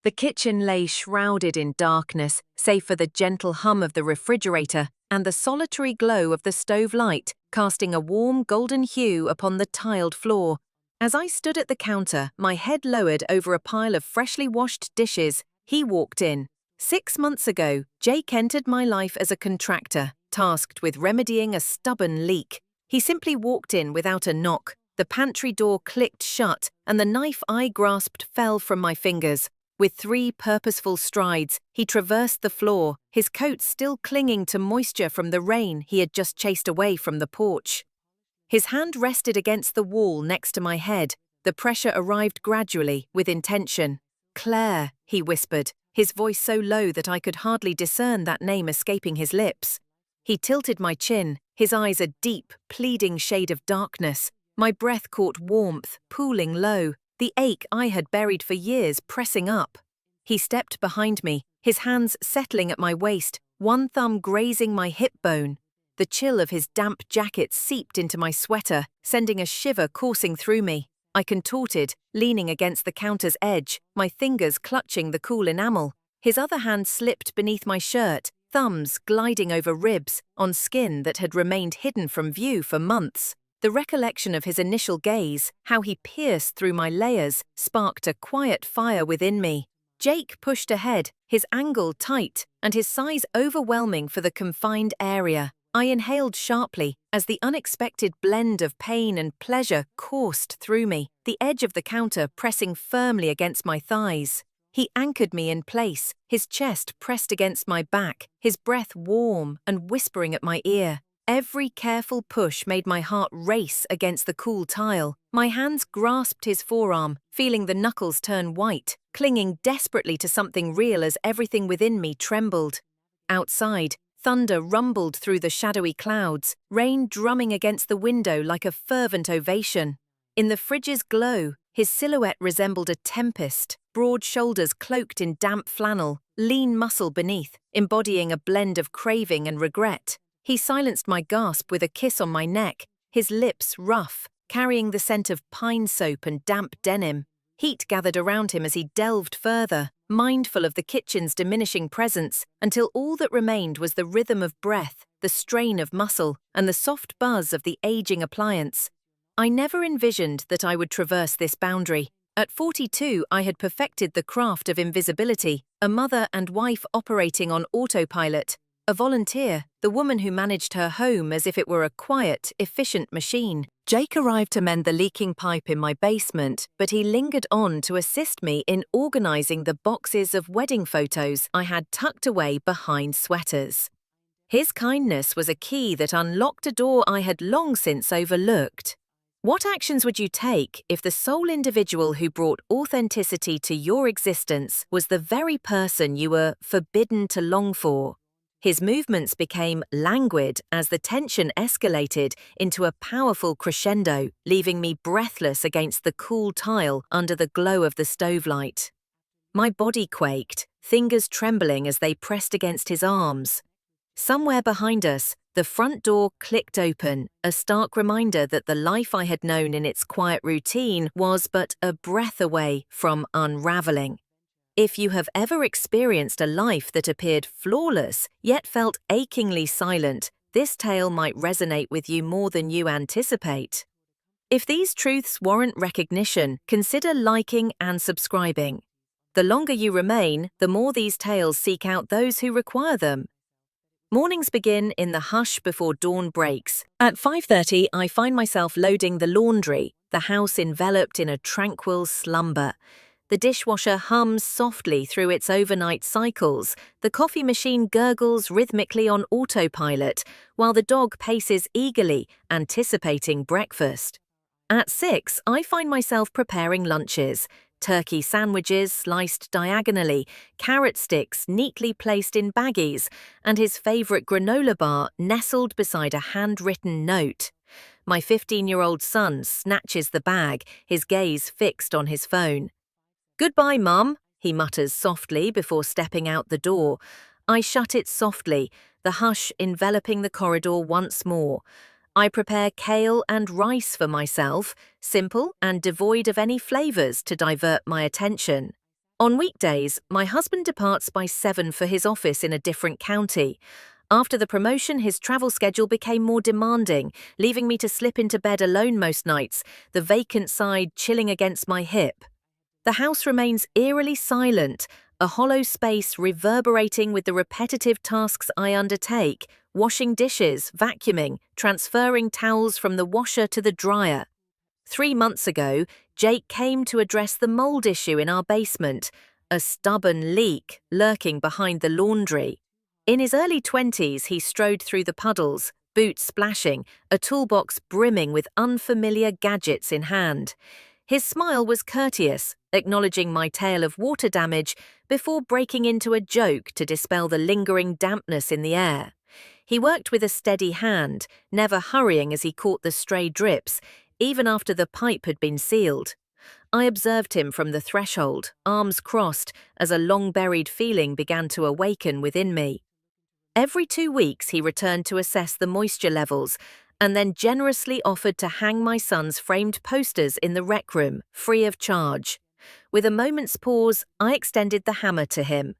The kitchen lay shrouded in darkness, save for the gentle hum of the refrigerator and the solitary glow of the stove light, casting a warm golden hue upon the tiled floor. As I stood at the counter, my head lowered over a pile of freshly washed dishes, he walked in. 6 months ago, Jake entered my life as a contractor, tasked with remedying a stubborn leak. He simply walked in without a knock. The pantry door clicked shut, and the knife I grasped fell from my fingers. With 3 purposeful strides, he traversed the floor, his coat still clinging to moisture from the rain he had just chased away from the porch. His hand rested against the wall next to my head. The pressure arrived gradually, with intention. "Claire," he whispered, his voice so low that I could hardly discern that name escaping his lips. He tilted my chin, his eyes a deep, pleading shade of darkness. My breath caught warmth, pooling low, the ache I had buried for years pressing up. He stepped behind me, his hands settling at my waist, one thumb grazing my hip bone. The chill of his damp jacket seeped into my sweater, sending a shiver coursing through me. I contorted, leaning against the counter's edge, my fingers clutching the cool enamel. His other hand slipped beneath my shirt, thumbs gliding over ribs, on skin that had remained hidden from view for months. The recollection of his initial gaze, how he pierced through my layers, sparked a quiet fire within me. Jake pushed ahead, his angle tight, and his size overwhelming for the confined area. I inhaled sharply as the unexpected blend of pain and pleasure coursed through me, the edge of the counter pressing firmly against my thighs. He anchored me in place, his chest pressed against my back, his breath warm and whispering at my ear. Every careful push made my heart race against the cool tile. My hands grasped his forearm, feeling the knuckles turn white, clinging desperately to something real as everything within me trembled. Outside, thunder rumbled through the shadowy clouds, rain drumming against the window like a fervent ovation. In the fridge's glow, his silhouette resembled a tempest, broad shoulders cloaked in damp flannel, lean muscle beneath, embodying a blend of craving and regret. He silenced my gasp with a kiss on my neck, his lips rough, carrying the scent of pine soap and damp denim. Heat gathered around him as he delved further, mindful of the kitchen's diminishing presence, until all that remained was the rhythm of breath, the strain of muscle, and the soft buzz of the aging appliance. I never envisioned that I would traverse this boundary. At 42, I had perfected the craft of invisibility, a mother and wife operating on autopilot. A volunteer, the woman who managed her home as if it were a quiet, efficient machine. Jake arrived to mend the leaking pipe in my basement, but he lingered on to assist me in organizing the boxes of wedding photos I had tucked away behind sweaters. His kindness was a key that unlocked a door I had long since overlooked. What actions would you take if the sole individual who brought authenticity to your existence was the very person you were forbidden to long for? His movements became languid as the tension escalated into a powerful crescendo, leaving me breathless against the cool tile under the glow of the stove light. My body quaked, fingers trembling as they pressed against his arms. Somewhere behind us, the front door clicked open, a stark reminder that the life I had known in its quiet routine was but a breath away from unraveling. If you have ever experienced a life that appeared flawless, yet felt achingly silent, this tale might resonate with you more than you anticipate. If these truths warrant recognition, consider liking and subscribing. The longer you remain, the more these tales seek out those who require them. Mornings begin in the hush before dawn breaks. At 5:30, I find myself loading the laundry, the house enveloped in a tranquil slumber. The dishwasher hums softly through its overnight cycles, the coffee machine gurgles rhythmically on autopilot, while the dog paces eagerly, anticipating breakfast. At 6, I find myself preparing lunches. Turkey sandwiches sliced diagonally, carrot sticks neatly placed in baggies, and his favorite granola bar nestled beside a handwritten note. My 15-year-old son snatches the bag, his gaze fixed on his phone. "Goodbye, Mum," he mutters softly before stepping out the door. I shut it softly, the hush enveloping the corridor once more. I prepare kale and rice for myself, simple and devoid of any flavors to divert my attention. On weekdays, my husband departs by 7 for his office in a different county. After the promotion, his travel schedule became more demanding, leaving me to slip into bed alone most nights, the vacant side chilling against my hip. The house remains eerily silent, a hollow space reverberating with the repetitive tasks I undertake: washing dishes, vacuuming, transferring towels from the washer to the dryer. 3 months ago, Jake came to address the mold issue in our basement, a stubborn leak lurking behind the laundry. In his early 20s, he strode through the puddles, boots splashing, a toolbox brimming with unfamiliar gadgets in hand. His smile was courteous, acknowledging my tale of water damage before breaking into a joke to dispel the lingering dampness in the air. He worked with a steady hand, never hurrying as he caught the stray drips, even after the pipe had been sealed. I observed him from the threshold, arms crossed, as a long-buried feeling began to awaken within me. Every 2 weeks he returned to assess the moisture levels, and then generously offered to hang my son's framed posters in the rec room, free of charge. With a moment's pause, I extended the hammer to him.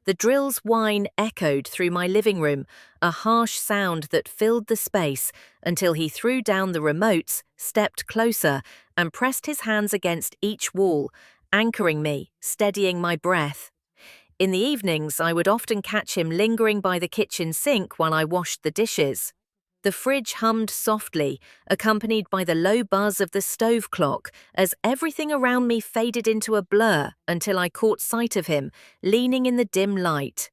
The drill's whine echoed through my living room, a harsh sound that filled the space, until he threw down the remotes, stepped closer, and pressed his hands against each wall, anchoring me, steadying my breath. In the evenings, I would often catch him lingering by the kitchen sink while I washed the dishes. The fridge hummed softly, accompanied by the low buzz of the stove clock, as everything around me faded into a blur until I caught sight of him, leaning in the dim light.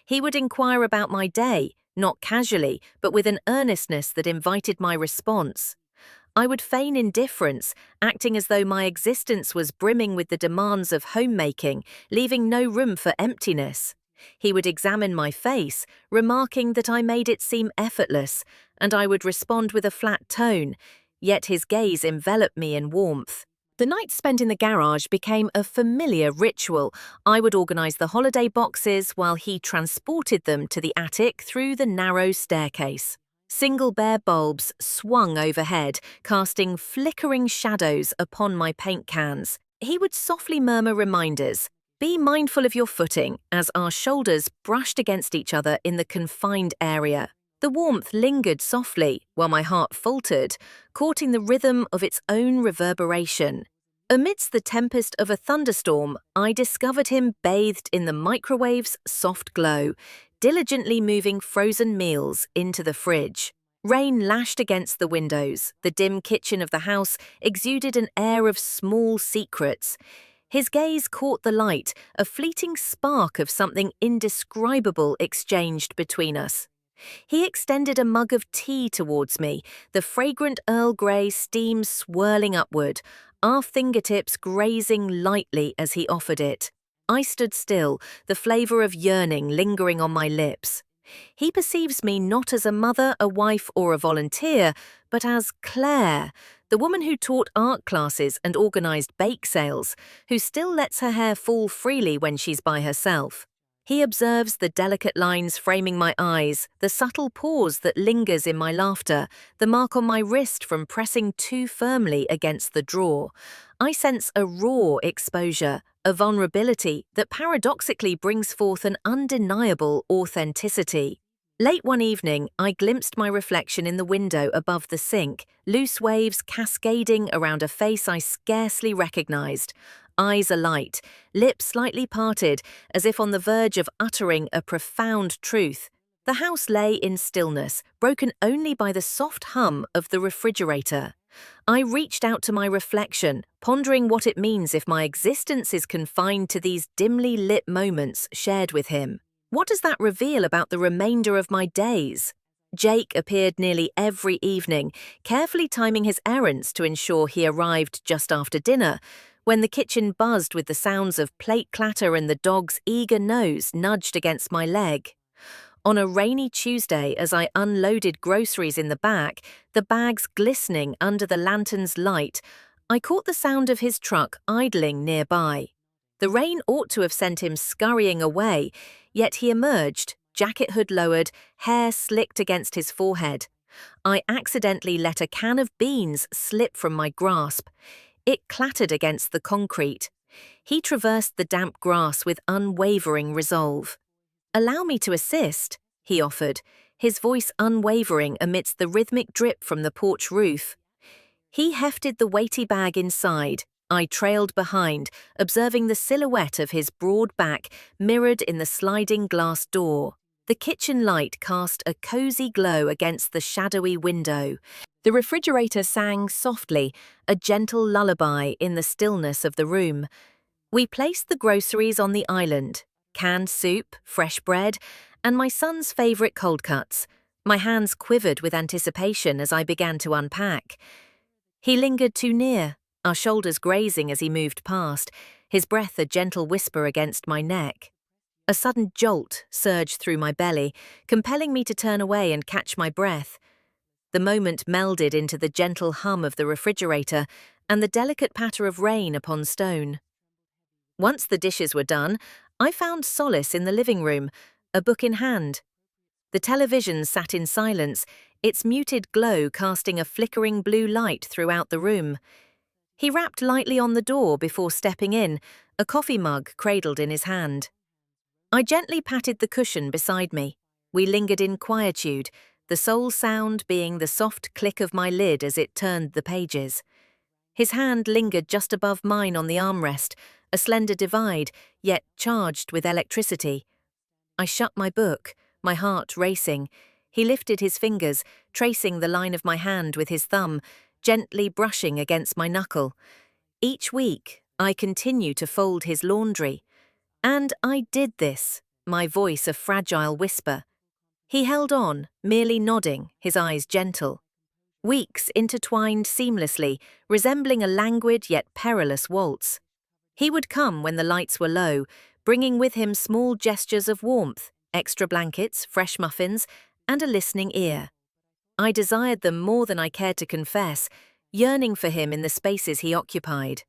He would inquire about my day, not casually, but with an earnestness that invited my response. I would feign indifference, acting as though my existence was brimming with the demands of homemaking, leaving no room for emptiness. He would examine my face, remarking that I made it seem effortless, and I would respond with a flat tone, yet his gaze enveloped me in warmth. The nights spent in the garage became a familiar ritual. I would organize the holiday boxes while he transported them to the attic through the narrow staircase. Single bare bulbs swung overhead, casting flickering shadows upon my paint cans. He would softly murmur reminders. Be mindful of your footing, as our shoulders brushed against each other in the confined area. The warmth lingered softly, while my heart faltered, courting the rhythm of its own reverberation. Amidst the tempest of a thunderstorm, I discovered him bathed in the microwave's soft glow, diligently moving frozen meals into the fridge. Rain lashed against the windows. The dim kitchen of the house exuded an air of small secrets. His gaze caught the light, a fleeting spark of something indescribable exchanged between us. He extended a mug of tea towards me, the fragrant Earl Grey steam swirling upward, our fingertips grazing lightly as he offered it. I stood still, the flavour of yearning lingering on my lips. He perceives me not as a mother, a wife, or a volunteer, but as Claire, the woman who taught art classes and organised bake sales, who still lets her hair fall freely when she's by herself. He observes the delicate lines framing my eyes, the subtle pause that lingers in my laughter, the mark on my wrist from pressing too firmly against the drawer. I sense a raw exposure, a vulnerability that paradoxically brings forth an undeniable authenticity. Late one evening, I glimpsed my reflection in the window above the sink, loose waves cascading around a face I scarcely recognized. Eyes alight, lips slightly parted, as if on the verge of uttering a profound truth. The house lay in stillness, broken only by the soft hum of the refrigerator. I reached out to my reflection, pondering what it means if my existence is confined to these dimly lit moments shared with him. What does that reveal about the remainder of my days? Jake appeared nearly every evening, carefully timing his errands to ensure he arrived just after dinner, when the kitchen buzzed with the sounds of plate clatter and the dog's eager nose nudged against my leg. On a rainy Tuesday, as I unloaded groceries in the back, the bags glistening under the lantern's light, I caught the sound of his truck idling nearby. The rain ought to have sent him scurrying away, yet he emerged, jacket hood lowered, hair slicked against his forehead. I accidentally let a can of beans slip from my grasp. It clattered against the concrete. He traversed the damp grass with unwavering resolve. "Allow me to assist," he offered, his voice unwavering amidst the rhythmic drip from the porch roof. He hefted the weighty bag inside. I trailed behind, observing the silhouette of his broad back mirrored in the sliding glass door. The kitchen light cast a cozy glow against the shadowy window. The refrigerator sang softly, a gentle lullaby in the stillness of the room. We placed the groceries on the island: canned soup, fresh bread, and my son's favorite cold cuts. My hands quivered with anticipation as I began to unpack. He lingered too near, our shoulders grazing as he moved past, his breath a gentle whisper against my neck. A sudden jolt surged through my belly, compelling me to turn away and catch my breath. The moment melded into the gentle hum of the refrigerator and the delicate patter of rain upon stone. Once the dishes were done, I found solace in the living room, a book in hand. The television sat in silence, its muted glow casting a flickering blue light throughout the room. He rapped lightly on the door before stepping in, a coffee mug cradled in his hand. I gently patted the cushion beside me. We lingered in quietude, the sole sound being the soft click of my lid as it turned the pages. His hand lingered just above mine on the armrest, a slender divide, yet charged with electricity. I shut my book, my heart racing. He lifted his fingers, tracing the line of my hand with his thumb, gently brushing against my knuckle. Each week, I continued to fold his laundry. And I did this, my voice a fragile whisper. He held on, merely nodding, his eyes gentle. Weeks intertwined seamlessly, resembling a languid yet perilous waltz. He would come when the lights were low, bringing with him small gestures of warmth, extra blankets, fresh muffins, and a listening ear. I desired them more than I cared to confess, yearning for him in the spaces he occupied.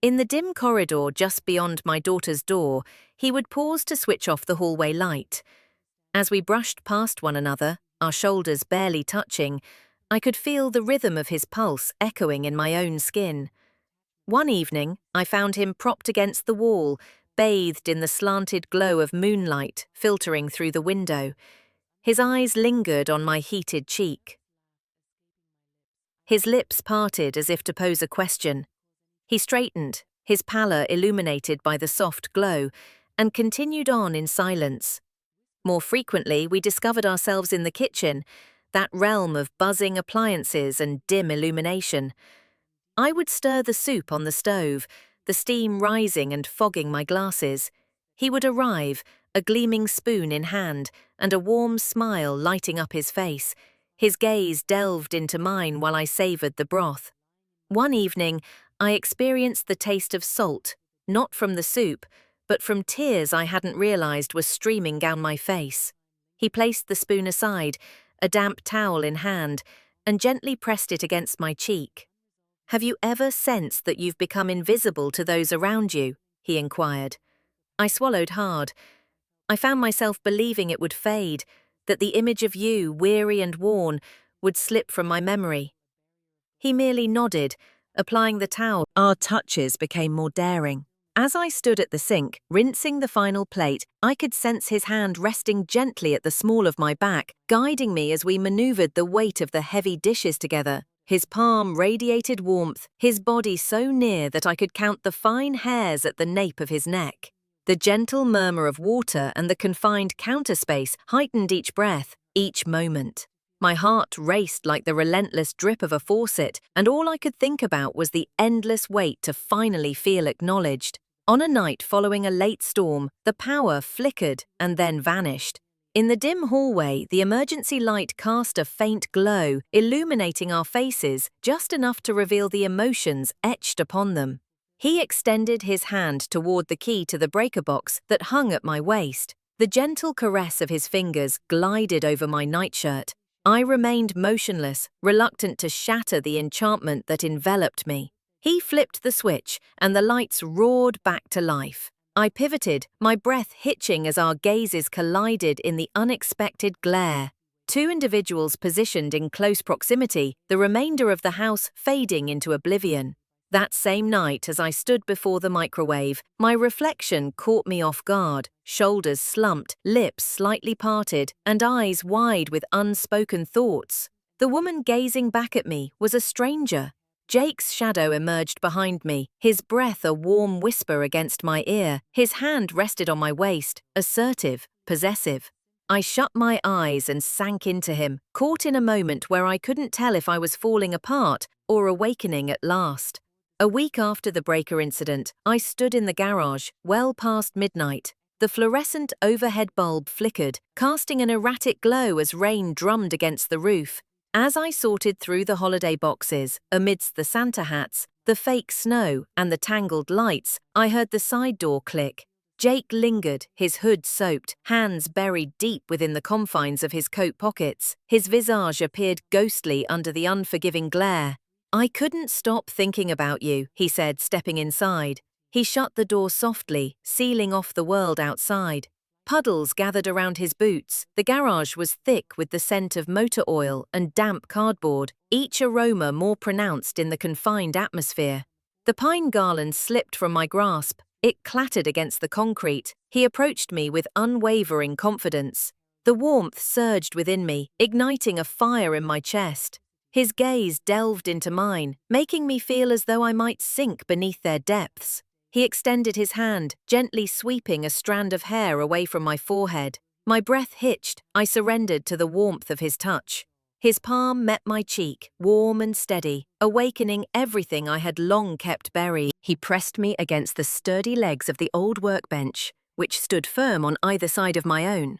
In the dim corridor just beyond my daughter's door, he would pause to switch off the hallway light. As we brushed past one another, our shoulders barely touching, I could feel the rhythm of his pulse echoing in my own skin. One evening, I found him propped against the wall, bathed in the slanted glow of moonlight filtering through the window. His eyes lingered on my heated cheek. His lips parted as if to pose a question. He straightened, his pallor illuminated by the soft glow, and continued on in silence. More frequently, we discovered ourselves in the kitchen, that realm of buzzing appliances and dim illumination. I would stir the soup on the stove, the steam rising and fogging my glasses. He would arrive, a gleaming spoon in hand, and a warm smile lighting up his face. His gaze delved into mine while I savoured the broth. One evening, I experienced the taste of salt, not from the soup, but from tears I hadn't realized were streaming down my face. He placed the spoon aside, a damp towel in hand, and gently pressed it against my cheek. "Have you ever sensed that you've become invisible to those around you?" he inquired. I swallowed hard. I found myself believing it would fade, that the image of you, weary and worn, would slip from my memory. He merely nodded, applying the towel. Our touches became more daring. As I stood at the sink, rinsing the final plate, I could sense his hand resting gently at the small of my back, guiding me as we maneuvered the weight of the heavy dishes together. His palm radiated warmth, his body so near that I could count the fine hairs at the nape of his neck. The gentle murmur of water and the confined counter space heightened each breath, each moment. My heart raced like the relentless drip of a faucet, and all I could think about was the endless wait to finally feel acknowledged. On a night following a late storm, the power flickered and then vanished. In the dim hallway, the emergency light cast a faint glow, illuminating our faces just enough to reveal the emotions etched upon them. He extended his hand toward the key to the breaker box that hung at my waist. The gentle caress of his fingers glided over my nightshirt. I remained motionless, reluctant to shatter the enchantment that enveloped me. He flipped the switch, and the lights roared back to life. I pivoted, my breath hitching as our gazes collided in the unexpected glare. Two individuals positioned in close proximity, the remainder of the house fading into oblivion. That same night, as I stood before the microwave, my reflection caught me off guard, shoulders slumped, lips slightly parted, and eyes wide with unspoken thoughts. The woman gazing back at me was a stranger. Jake's shadow emerged behind me, his breath a warm whisper against my ear. His hand rested on my waist, assertive, possessive. I shut my eyes and sank into him, caught in a moment where I couldn't tell if I was falling apart or awakening at last. A week after the breaker incident, I stood in the garage, well past midnight. The fluorescent overhead bulb flickered, casting an erratic glow as rain drummed against the roof. As I sorted through the holiday boxes, amidst the Santa hats, the fake snow, and the tangled lights, I heard the side door click. Jake lingered, his hood soaked, hands buried deep within the confines of his coat pockets. His visage appeared ghostly under the unforgiving glare. "I couldn't stop thinking about you," he said, stepping inside. He shut the door softly, sealing off the world outside. Puddles gathered around his boots. The garage was thick with the scent of motor oil and damp cardboard, each aroma more pronounced in the confined atmosphere. The pine garland slipped from my grasp. It clattered against the concrete. He approached me with unwavering confidence. The warmth surged within me, igniting a fire in my chest. His gaze delved into mine, making me feel as though I might sink beneath their depths. He extended his hand, gently sweeping a strand of hair away from my forehead. My breath hitched. I surrendered to the warmth of his touch. His palm met my cheek, warm and steady, awakening everything I had long kept buried. He pressed me against the sturdy legs of the old workbench, which stood firm on either side of my own.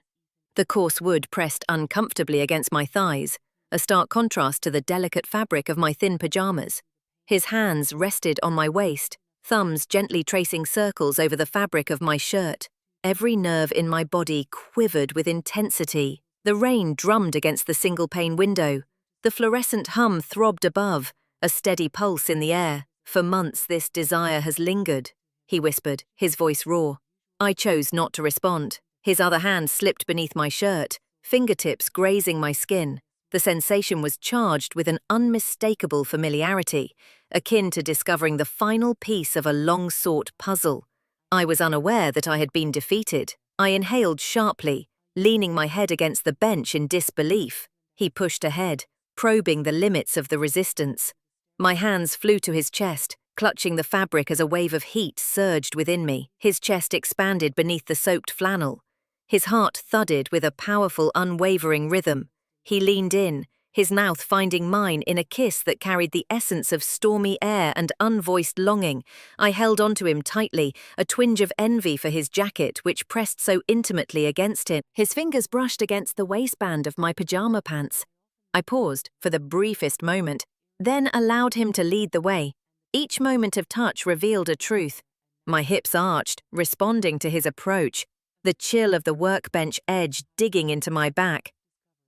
The coarse wood pressed uncomfortably against my thighs, a stark contrast to the delicate fabric of my thin pajamas. His hands rested on my waist, thumbs gently tracing circles over the fabric of my shirt. Every nerve in my body quivered with intensity. The rain drummed against the single-pane window. The fluorescent hum throbbed above, a steady pulse in the air. "For months this desire has lingered," he whispered, his voice raw. I chose not to respond. His other hand slipped beneath my shirt, fingertips grazing my skin. The sensation was charged with an unmistakable familiarity, akin to discovering the final piece of a long-sought puzzle. I was unaware that I had been defeated. I inhaled sharply, leaning my head against the bench in disbelief. He pushed ahead, probing the limits of the resistance. My hands flew to his chest, clutching the fabric as a wave of heat surged within me. His chest expanded beneath the soaked flannel. His heart thudded with a powerful, unwavering rhythm. He leaned in, his mouth finding mine in a kiss that carried the essence of stormy air and unvoiced longing. I held onto him tightly, a twinge of envy for his jacket which pressed so intimately against him. His fingers brushed against the waistband of my pajama pants. I paused for the briefest moment, then allowed him to lead the way. Each moment of touch revealed a truth. My hips arched, responding to his approach, the chill of the workbench edge digging into my back.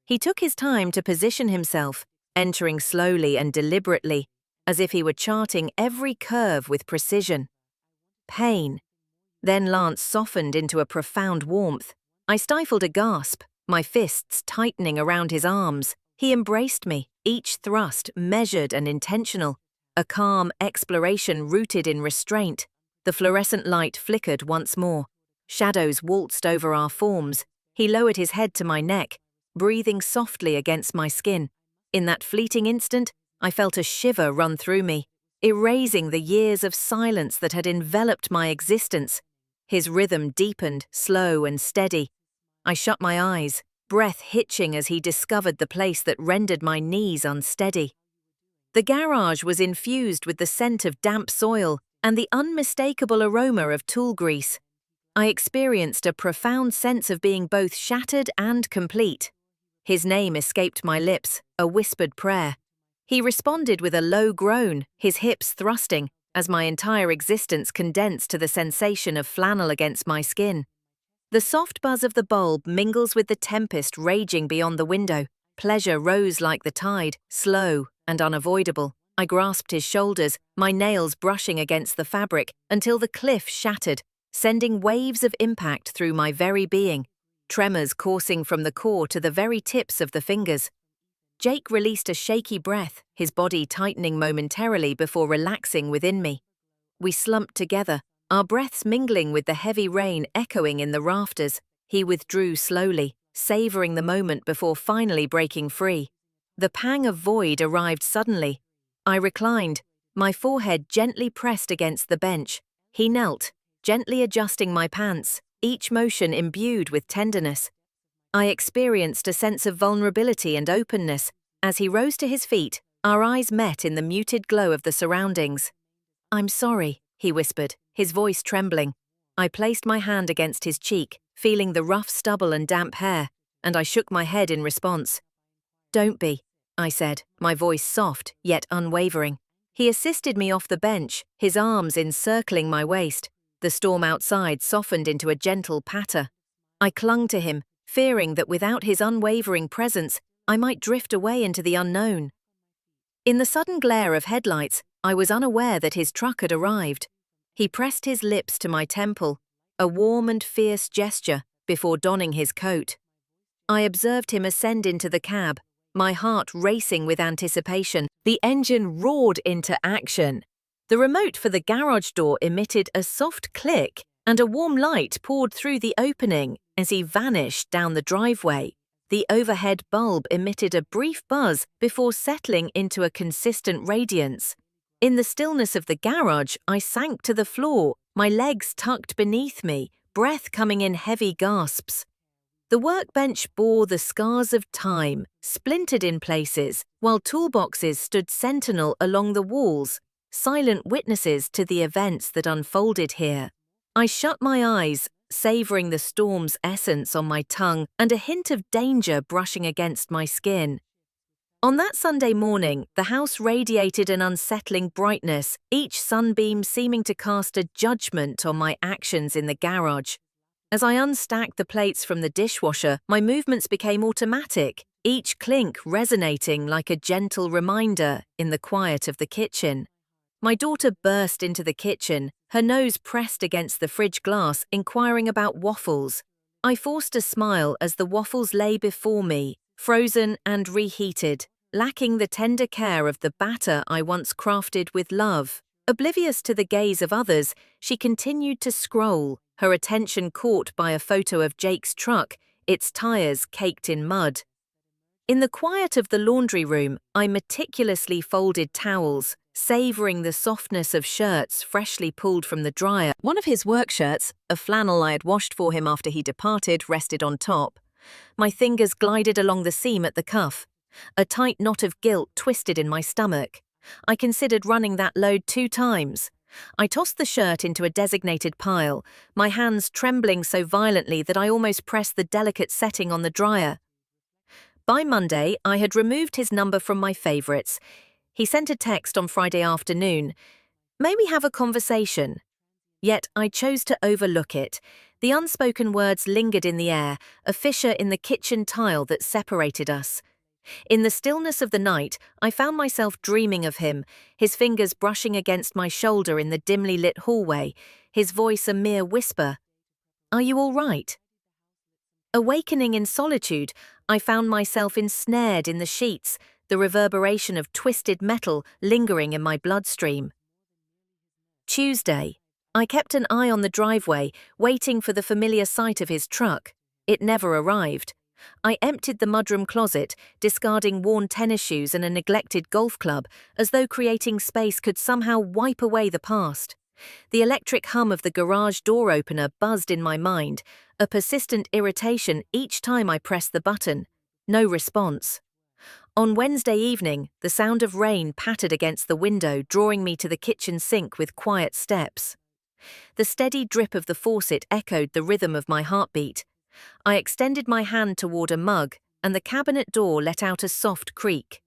He took his time to position himself, entering slowly and deliberately, as if he were charting every curve with precision. Pain. Then Lance softened into a profound warmth. I stifled a gasp, my fists tightening around his arms. He embraced me, each thrust measured and intentional, a calm exploration rooted in restraint. The fluorescent light flickered once more. Shadows waltzed over our forms. He lowered his head to my neck, breathing softly against my skin. In that fleeting instant, I felt a shiver run through me, erasing the years of silence that had enveloped my existence. His rhythm deepened, slow and steady. I shut my eyes, breath hitching as he discovered the place that rendered my knees unsteady. The garage was infused with the scent of damp soil and the unmistakable aroma of tool grease. I experienced a profound sense of being both shattered and complete. His name escaped my lips, a whispered prayer. He responded with a low groan, his hips thrusting, as my entire existence condensed to the sensation of flannel against my skin. The soft buzz of the bulb mingles with the tempest raging beyond the window. Pleasure rose like the tide, slow and unavoidable. I grasped his shoulders, my nails brushing against the fabric, until the cliff shattered, sending waves of impact through my very being, tremors coursing from the core to the very tips of the fingers. Jake released a shaky breath, his body tightening momentarily before relaxing within me. We slumped together, our breaths mingling with the heavy rain echoing in the rafters. He withdrew slowly, savoring the moment before finally breaking free. The pang of void arrived suddenly. I reclined, my forehead gently pressed against the bench. He knelt, gently adjusting my pants, each motion imbued with tenderness. I experienced a sense of vulnerability and openness. As he rose to his feet, our eyes met in the muted glow of the surroundings. "I'm sorry," he whispered, his voice trembling. I placed my hand against his cheek, feeling the rough stubble and damp hair, and I shook my head in response. "Don't be," I said, my voice soft, yet unwavering. He assisted me off the bench, his arms encircling my waist. The storm outside softened into a gentle patter. I clung to him, fearing that without his unwavering presence, I might drift away into the unknown. In the sudden glare of headlights, I was unaware that his truck had arrived. He pressed his lips to my temple, a warm and fierce gesture, before donning his coat. I observed him ascend into the cab, my heart racing with anticipation. The engine roared into action. The remote for the garage door emitted a soft click, and a warm light poured through the opening as he vanished down the driveway. The overhead bulb emitted a brief buzz before settling into a consistent radiance. In the stillness of the garage, I sank to the floor, my legs tucked beneath me, breath coming in heavy gasps. The workbench bore the scars of time, splintered in places, while toolboxes stood sentinel along the walls, silent witnesses to the events that unfolded here. I shut my eyes, savoring the storm's essence on my tongue and a hint of danger brushing against my skin. On that Sunday morning, the house radiated an unsettling brightness, each sunbeam seeming to cast a judgment on my actions in the garage. As I unstacked the plates from the dishwasher, my movements became automatic, each clink resonating like a gentle reminder in the quiet of the kitchen. My daughter burst into the kitchen, her nose pressed against the fridge glass, inquiring about waffles. I forced a smile as the waffles lay before me, frozen and reheated, lacking the tender care of the batter I once crafted with love. Oblivious to the gaze of others, she continued to scroll, her attention caught by a photo of Jake's truck, its tires caked in mud. In the quiet of the laundry room, I meticulously folded towels, savoring the softness of shirts freshly pulled from the dryer. One of his work shirts, a flannel I had washed for him after he departed, rested on top. My fingers glided along the seam at the cuff. A tight knot of guilt twisted in my stomach. I considered running that load 2 times. I tossed the shirt into a designated pile, my hands trembling so violently that I almost pressed the delicate setting on the dryer. By Monday, I had removed his number from my favorites. He sent a text on Friday afternoon. "May we have a conversation?" Yet I chose to overlook it. The unspoken words lingered in the air, a fissure in the kitchen tile that separated us. In the stillness of the night, I found myself dreaming of him, his fingers brushing against my shoulder in the dimly lit hallway, his voice a mere whisper. "Are you all right?" Awakening in solitude, I found myself ensnared in the sheets, the reverberation of twisted metal lingering in my bloodstream. Tuesday. I kept an eye on the driveway, waiting for the familiar sight of his truck. It never arrived. I emptied the mudroom closet, discarding worn tennis shoes and a neglected golf club, as though creating space could somehow wipe away the past. The electric hum of the garage door opener buzzed in my mind, a persistent irritation each time I pressed the button. No response. On Wednesday evening, the sound of rain pattered against the window, drawing me to the kitchen sink with quiet steps. The steady drip of the faucet echoed the rhythm of my heartbeat. I extended my hand toward a mug, and the cabinet door let out a soft creak.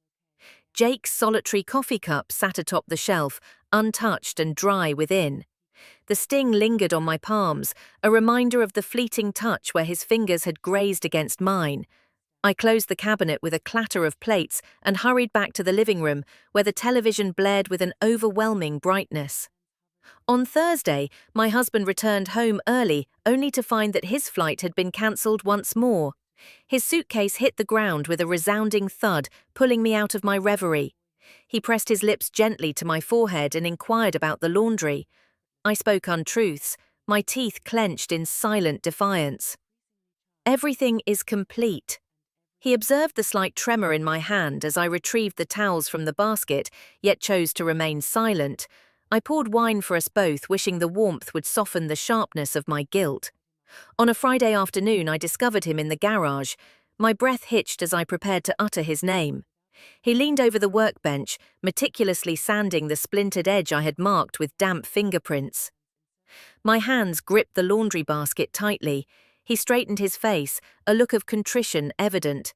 Jake's solitary coffee cup sat atop the shelf, untouched and dry within. The sting lingered on my palms, a reminder of the fleeting touch where his fingers had grazed against mine. I closed the cabinet with a clatter of plates and hurried back to the living room, where the television blared with an overwhelming brightness. On Thursday, my husband returned home early, only to find that his flight had been cancelled once more. His suitcase hit the ground with a resounding thud, pulling me out of my reverie. He pressed his lips gently to my forehead and inquired about the laundry. I spoke untruths, my teeth clenched in silent defiance. Everything is complete. He observed the slight tremor in my hand as I retrieved the towels from the basket, yet chose to remain silent. I poured wine for us both, wishing the warmth would soften the sharpness of my guilt. On a Friday afternoon, I discovered him in the garage. My breath hitched as I prepared to utter his name. He leaned over the workbench, meticulously sanding the splintered edge I had marked with damp fingerprints. My hands gripped the laundry basket tightly. He straightened his face, a look of contrition evident.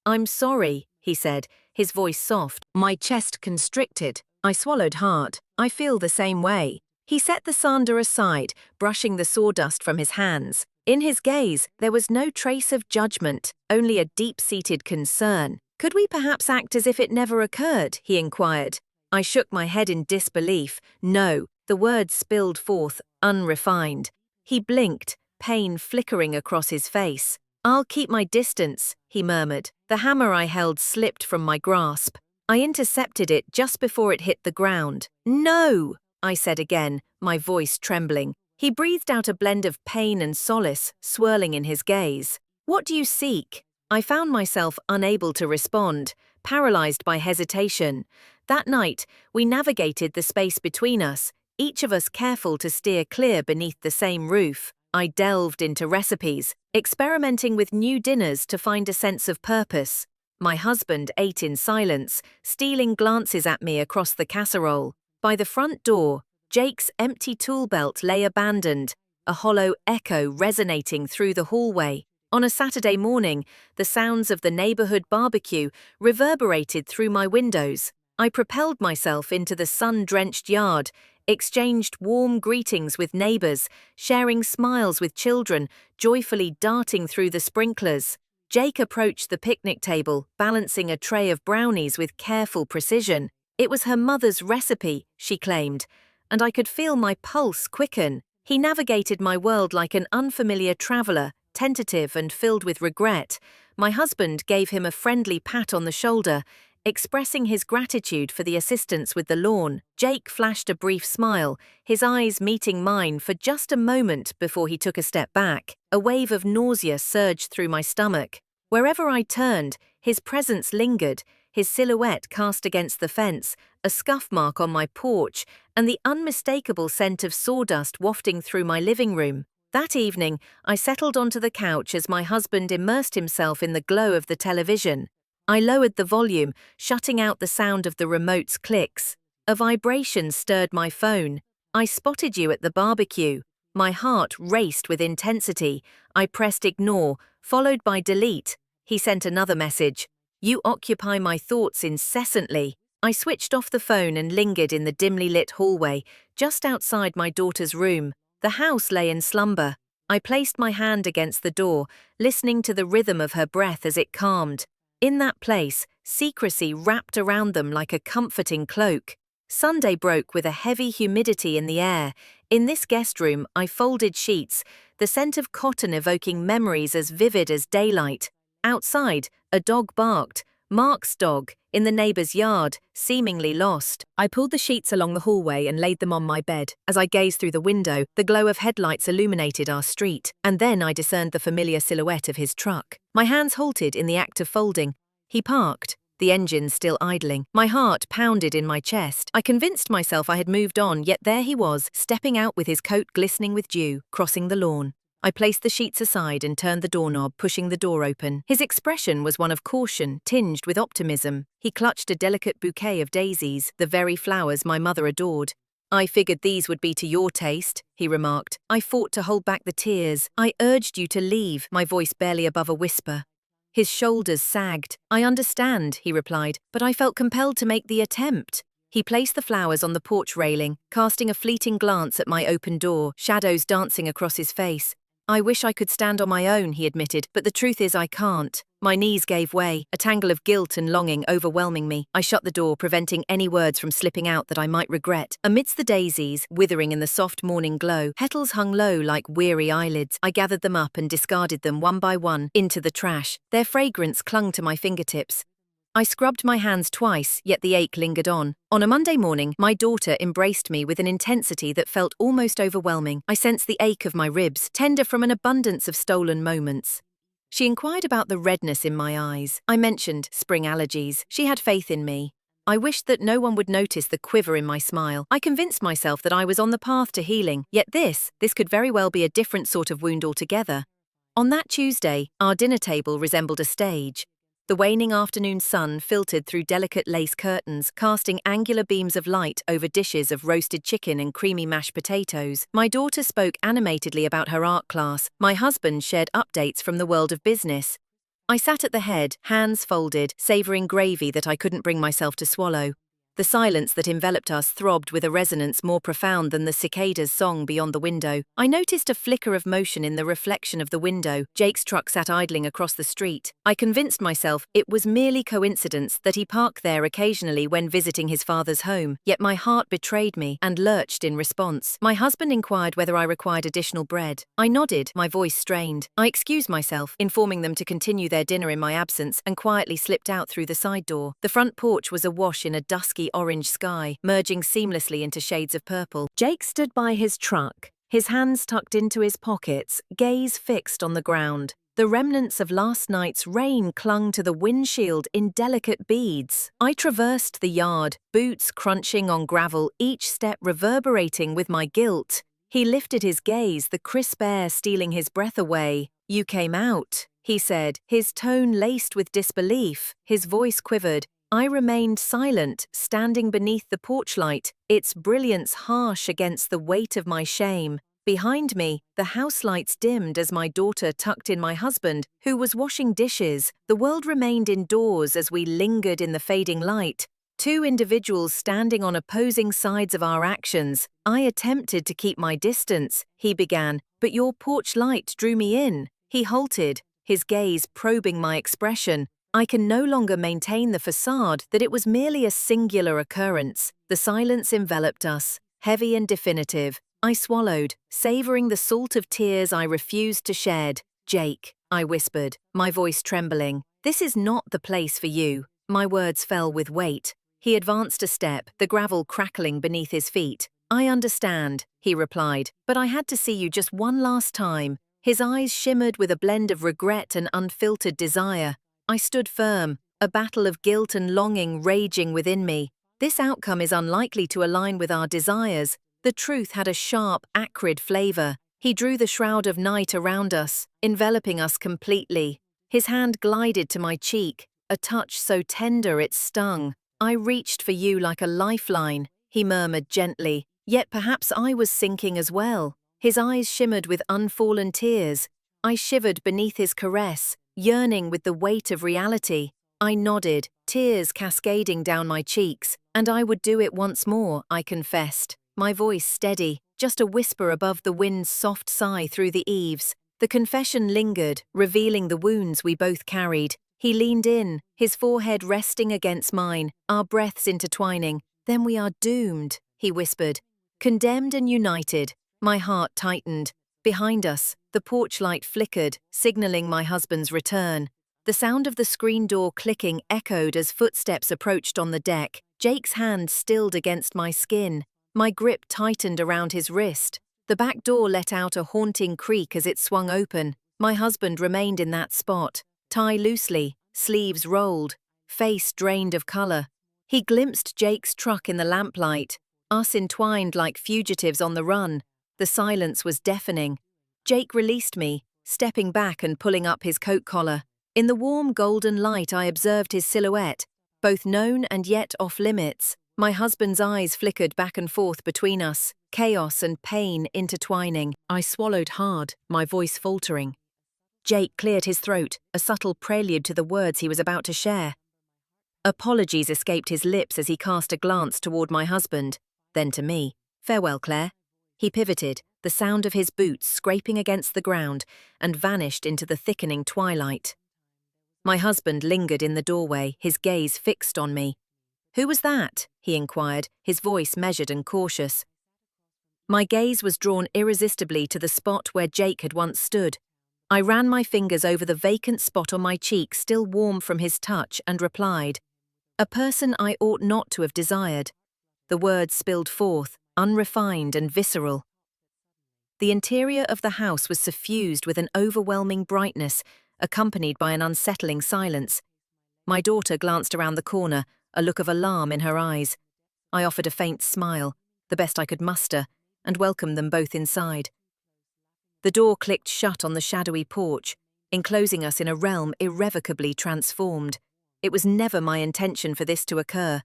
"I'm sorry," he said, his voice soft. My chest constricted. I swallowed hard. "I feel the same way." He set the sander aside, brushing the sawdust from his hands. In his gaze, there was no trace of judgment, only a deep-seated concern. "Could we perhaps act as if it never occurred?" he inquired. I shook my head in disbelief. "No," the words spilled forth, unrefined. He blinked, pain flickering across his face. "I'll keep my distance," he murmured. The hammer I held slipped from my grasp. I intercepted it just before it hit the ground. "No!" I said again, my voice trembling. He breathed out a blend of pain and solace, swirling in his gaze. "What do you seek?" I found myself unable to respond, paralyzed by hesitation. That night, we navigated the space between us, each of us careful to steer clear beneath the same roof. I delved into recipes, experimenting with new dinners to find a sense of purpose. My husband ate in silence, stealing glances at me across the casserole. By the front door, Jake's empty tool belt lay abandoned, a hollow echo resonating through the hallway. On a Saturday morning, the sounds of the neighborhood barbecue reverberated through my windows. I propelled myself into the sun-drenched yard, exchanged warm greetings with neighbors, sharing smiles with children, joyfully darting through the sprinklers. Jake approached the picnic table, balancing a tray of brownies with careful precision. It was her mother's recipe, she claimed, and I could feel my pulse quicken. He navigated my world like an unfamiliar traveler, tentative and filled with regret. My husband gave him a friendly pat on the shoulder, expressing his gratitude for the assistance with the lawn. Jake flashed a brief smile, his eyes meeting mine for just a moment before he took a step back. A wave of nausea surged through my stomach. Wherever I turned, his presence lingered, his silhouette cast against the fence, a scuff mark on my porch, and the unmistakable scent of sawdust wafting through my living room. That evening, I settled onto the couch as my husband immersed himself in the glow of the television. I lowered the volume, shutting out the sound of the remote's clicks. A vibration stirred my phone. "I spotted you at the barbecue." My heart raced with intensity. I pressed ignore, followed by delete. He sent another message. "You occupy my thoughts incessantly." I switched off the phone and lingered in the dimly lit hallway, just outside my daughter's room. The house lay in slumber. I placed my hand against the door, listening to the rhythm of her breath as it calmed. In that place, secrecy wrapped around them like a comforting cloak. Sunday broke with a heavy humidity in the air. In this guest room, I folded sheets, the scent of cotton evoking memories as vivid as daylight. Outside, a dog barked, Mark's dog, in the neighbor's yard, seemingly lost. I pulled the sheets along the hallway and laid them on my bed. As I gazed through the window, the glow of headlights illuminated our street, and then I discerned the familiar silhouette of his truck. My hands halted in the act of folding. He parked, the engine still idling. My heart pounded in my chest. I convinced myself I had moved on, yet there he was, stepping out with his coat glistening with dew, crossing the lawn. I placed the sheets aside and turned the doorknob, pushing the door open. His expression was one of caution, tinged with optimism. He clutched a delicate bouquet of daisies, the very flowers my mother adored. "I figured these would be to your taste," he remarked. I fought to hold back the tears. "I urged you to leave," my voice barely above a whisper. His shoulders sagged. "I understand," he replied, "but I felt compelled to make the attempt." He placed the flowers on the porch railing, casting a fleeting glance at my open door, shadows dancing across his face. "I wish I could stand on my own," he admitted, "but the truth is I can't." My knees gave way, a tangle of guilt and longing overwhelming me. I shut the door, preventing any words from slipping out that I might regret. Amidst the daisies, withering in the soft morning glow, petals hung low like weary eyelids. I gathered them up and discarded them one by one into the trash. Their fragrance clung to my fingertips. I scrubbed my hands twice, yet the ache lingered on. On a Monday morning, my daughter embraced me with an intensity that felt almost overwhelming. I sensed the ache of my ribs, tender from an abundance of stolen moments. She inquired about the redness in my eyes. I mentioned spring allergies. She had faith in me. I wished that no one would notice the quiver in my smile. I convinced myself that I was on the path to healing, yet this could very well be a different sort of wound altogether. On that Tuesday, our dinner table resembled a stage. The waning afternoon sun filtered through delicate lace curtains, casting angular beams of light over dishes of roasted chicken and creamy mashed potatoes. My daughter spoke animatedly about her art class. My husband shared updates from the world of business. I sat at the head, hands folded, savoring gravy that I couldn't bring myself to swallow. The silence that enveloped us throbbed with a resonance more profound than the cicadas' song beyond the window. I noticed a flicker of motion in the reflection of the window. Jake's truck sat idling across the street. I convinced myself it was merely coincidence that he parked there occasionally when visiting his father's home, yet my heart betrayed me and lurched in response. My husband inquired whether I required additional bread. I nodded, my voice strained. I excused myself, informing them to continue their dinner in my absence, and quietly slipped out through the side door. The front porch was awash in a dusky orange sky, merging seamlessly into shades of purple. Jake stood by his truck, his hands tucked into his pockets, gaze fixed on the ground. The remnants of last night's rain clung to the windshield in delicate beads. I traversed the yard, boots crunching on gravel, each step reverberating with my guilt. He lifted his gaze, the crisp air stealing his breath away. "You came out," he said, his tone laced with disbelief. His voice quivered. I remained silent, standing beneath the porch light, its brilliance harsh against the weight of my shame. Behind me, the house lights dimmed as my daughter tucked in my husband, who was washing dishes. The world remained indoors as we lingered in the fading light. Two individuals standing on opposing sides of our actions. I attempted to keep my distance, he began, but your porch light drew me in. He halted, his gaze probing my expression. I can no longer maintain the facade that it was merely a singular occurrence. The silence enveloped us, heavy and definitive. I swallowed, savoring the salt of tears I refused to shed. "Jake," I whispered, my voice trembling, "this is not the place for you." My words fell with weight. He advanced a step, the gravel crackling beneath his feet. "I understand," he replied, "but I had to see you just one last time." His eyes shimmered with a blend of regret and unfiltered desire. I stood firm, a battle of guilt and longing raging within me. This outcome is unlikely to align with our desires. The truth had a sharp, acrid flavor. He drew the shroud of night around us, enveloping us completely. His hand glided to my cheek, a touch so tender it stung. "I reached for you like a lifeline," he murmured gently, yet perhaps I was sinking as well. His eyes shimmered with unfallen tears. I shivered beneath his caress, yearning with the weight of reality. I nodded, tears cascading down my cheeks, and I would do it once more, I confessed, my voice steady, just a whisper above the wind's soft sigh through the eaves. The confession lingered, revealing the wounds we both carried. He leaned in, his forehead resting against mine, our breaths intertwining. "Then we are doomed," he whispered. Condemned and united, my heart tightened. Behind us, the porch light flickered, signaling my husband's return. The sound of the screen door clicking echoed as footsteps approached on the deck. Jake's hand stilled against my skin. My grip tightened around his wrist. The back door let out a haunting creak as it swung open. My husband remained in that spot, tie loosely, sleeves rolled, face drained of color. He glimpsed Jake's truck in the lamplight, us entwined like fugitives on the run. The silence was deafening. Jake released me, stepping back and pulling up his coat collar. In the warm golden light I observed his silhouette, both known and yet off-limits. My husband's eyes flickered back and forth between us, chaos and pain intertwining. I swallowed hard, my voice faltering. Jake cleared his throat, a subtle prelude to the words he was about to share. Apologies escaped his lips as he cast a glance toward my husband, then to me. "Farewell, Claire." He pivoted, the sound of his boots scraping against the ground, and vanished into the thickening twilight. My husband lingered in the doorway, his gaze fixed on me. "Who was that?" he inquired, his voice measured and cautious. My gaze was drawn irresistibly to the spot where Jake had once stood. I ran my fingers over the vacant spot on my cheek, still warm from his touch, and replied, "A person I ought not to have desired." The words spilled forth, unrefined and visceral. The interior of the house was suffused with an overwhelming brightness, accompanied by an unsettling silence. My daughter glanced around the corner, a look of alarm in her eyes. I offered a faint smile, the best I could muster, and welcomed them both inside. The door clicked shut on the shadowy porch, enclosing us in a realm irrevocably transformed. It was never my intention for this to occur.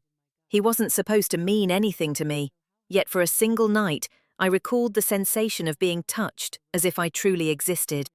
He wasn't supposed to mean anything to me, yet for a single night I recalled the sensation of being touched as if I truly existed.